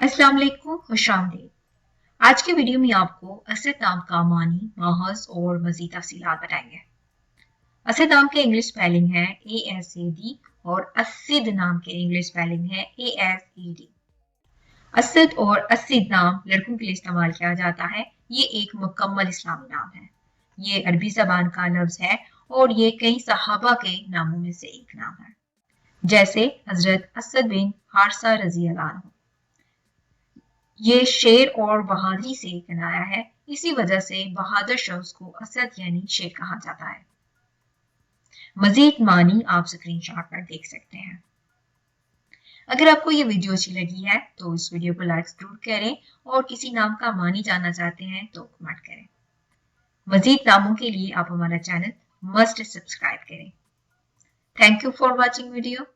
अस्सलाम वालेकुम, खुशामदीद। आज के वीडियो में आपको असद नाम का मानी, माहौज और मज़ीद तफसीलात बताएंगे। असद नाम के इंग्लिश स्पेलिंग है ASAD और असिद नाम के इंग्लिश स्पेलिंग है ASED। असद और असिद नाम लड़कों के लिए इस्तेमाल किया जाता है। ये एक मुकम्मल इस्लामी नाम है। ये अरबी ज़बान का लफ्ज़ है और ये कई सहाबा के नामों में से एक नाम है, जैसे हजरत असद बिन हारसा रजी अल्लाह अन्हु। ये शेर और बहादुरी से कनाया है, इसी वजह से बहादुर शख्स को असद यानी शेर कहा जाता है। मजीद मानी आप स्क्रीनशॉट पर देख सकते हैं। अगर आपको ये वीडियो अच्छी लगी है तो इस वीडियो को लाइक जरूर करें और किसी नाम का मानी जानना चाहते हैं तो कमेंट करें। मजीद नामों के लिए आप हमारा चैनल मस्ट सब्सक्राइब करें। Thank you for watching video.